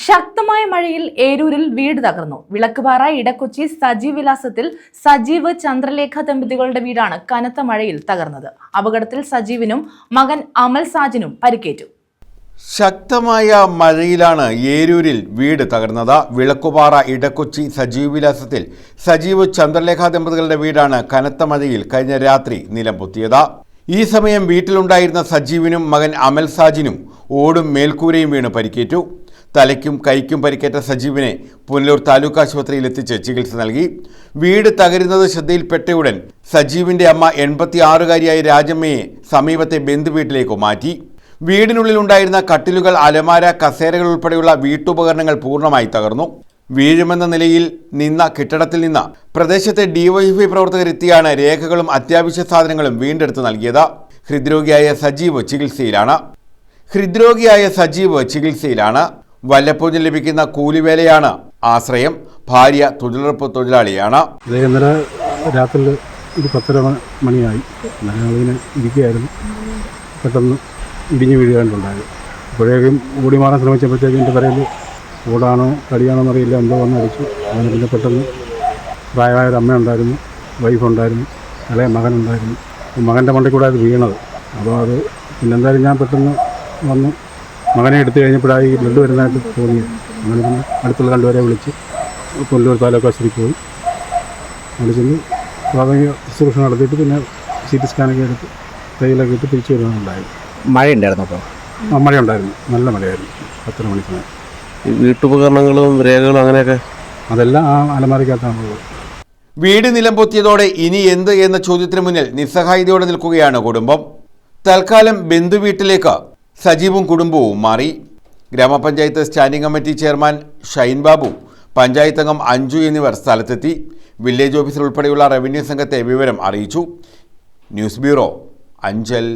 ശക്തമായ മഴയിൽ ഏരൂരിൽ വീട് തകർന്നു. വിളക്കുപാറ ഇടക്കൊച്ചി സജീവ് വിലാസത്തിൽ സജീവ് ചന്ദ്രലേഖ ദമ്പതികളുടെ വീടാണ് കനത്ത മഴയിൽ തകർന്നത്. അപകടത്തിൽ സജീവിനും മകൻ അമൽ സാജിനും പരിക്കേറ്റു. ശക്തമായ മഴയിലാണ് ഏരൂരിൽ വീട് തകർന്നത്. വിളക്കുപാറ ഇടക്കൊച്ചി സജീവ് വിലാസത്തിൽ സജീവ് ചന്ദ്രലേഖ ദമ്പതികളുടെ വീടാണ് കനത്ത മഴയിൽ കഴിഞ്ഞ രാത്രി നിലംപൊത്തിയത്. ഈ സമയം വീട്ടിലുണ്ടായിരുന്ന സജീവിനും മകൻ അമൽ സാജിനും ഓടും മേൽക്കൂരയും വീണ് പരിക്കേറ്റു. തലയ്ക്കും കൈക്കും പരിക്കേറ്റ സജീവിനെ പുനലൂർ താലൂക്ക് ആശുപത്രിയിൽ എത്തിച്ച് ചികിത്സ നൽകി. വീട് തകരുന്നത് ശ്രദ്ധയിൽപ്പെട്ടയുടൻ സജീവിന്റെ അമ്മ 86-കാരിയായ രാജമ്മയെ സമീപത്തെ ബന്ധുവീട്ടിലേക്ക് മാറ്റി. വീടിനുള്ളിലുണ്ടായിരുന്ന കട്ടിലുകൾ, അലമാര, കസേരകൾ ഉൾപ്പെടെയുള്ള വീട്ടുപകരണങ്ങൾ പൂർണ്ണമായി തകർന്നു. വീഴുമെന്ന നിലയിൽ നിന്ന കെട്ടിടത്തിൽ നിന്ന് പ്രദേശത്തെ ഡിവൈഎഫ്ഐ പ്രവർത്തകരെത്തിയാണ് രേഖകളും അത്യാവശ്യ സാധനങ്ങളും വീണ്ടെടുത്ത് നൽകിയത്. ഹൃദ്രോഗിയായ സജീവ് ചികിത്സയിലാണ്. വല്ലപ്പോഴും ലഭിക്കുന്ന കൂലിവേലയാണ് ആശ്രയം. ഭാര്യ തൊഴിലുറപ്പ് തൊഴിലാളിയാണ്. ഇന്നലെ രാത്രി ഒരു 10:30 മണിയായി. ഞങ്ങളിങ്ങനെ ഇരിക്കുകയായിരുന്നു. പെട്ടെന്ന് ഇടിഞ്ഞു വീഴുകയുണ്ടായത്. അപ്പോഴേക്കും ഓടി മാറാൻ ശ്രമിച്ചപ്പോഴത്തേക്കും എൻ്റെ പറയിൽ ഓടാണോ കടിയാണോ എന്നറിയില്ല, എന്തോ വന്ന് അടിച്ചു. അങ്ങനെ പിന്നെ പെട്ടെന്ന് പ്രായമായ ഒരു അമ്മയുണ്ടായിരുന്നു, വൈഫുണ്ടായിരുന്നു, ഇളയ മകനുണ്ടായിരുന്നു. മകൻ്റെ മണ്ടയിൽ കൂടെ അത് വീണത്. അപ്പോൾ അത് പിന്നെന്തായാലും ഞാൻ പെട്ടെന്ന് വന്ന് മകനെ എടുത്തു കഴിഞ്ഞപ്പോഴാണ് ഈ ബ്ലഡ് വരുന്നതായിട്ട് തോന്നിയത്. അങ്ങനെ പിന്നെ അടുത്തുള്ള രണ്ടുപേരെ വിളിച്ച് പുനലൂർ താലൂക്ക് ആശുപത്രിക്ക് പോയി. വിളിച്ചെന്ന് പ്രാഥമിക ശുശ്രൂഷ നടത്തിയിട്ട് പിന്നെ CT സ്കാനൊക്കെ എടുത്ത് കയ്യിലൊക്കെ ഇട്ട് തിരിച്ചു വരുന്നുണ്ടായിരുന്നു. മഴയുണ്ടായിരുന്നു അപ്പോൾ? മഴയുണ്ടായിരുന്നു, നല്ല മഴയായിരുന്നു. 10 മണി സമയം. വീട്ടുപകരണങ്ങളും രേഖകളും അങ്ങനെയൊക്കെ അതെല്ലാം ആ അലമാരയ്ക്കകത്താണുള്ളത്. വീട് നിലംപൊത്തിയതോടെ ഇനി എന്ത് എന്ന ചോദ്യത്തിന് മുന്നിൽ നിസ്സഹായതയോടെ നിൽക്കുകയാണ് കുടുംബം. തൽക്കാലം ബന്ധുവീട്ടിലേക്ക് സജീവും കുടുംബവും മാറി. ഗ്രാമപഞ്ചായത്ത് standing committee chairman Shine Babu, panchayat അംഗം അഞ്ജു എന്നിവർ സ്ഥലത്തെത്തി. വില്ലേജ് ഓഫീസർ ഉൾപ്പെടെയുള്ള റവന്യൂ സംഘത്തെ വിവരം അറിയിച്ചു. News bureau, Anchal.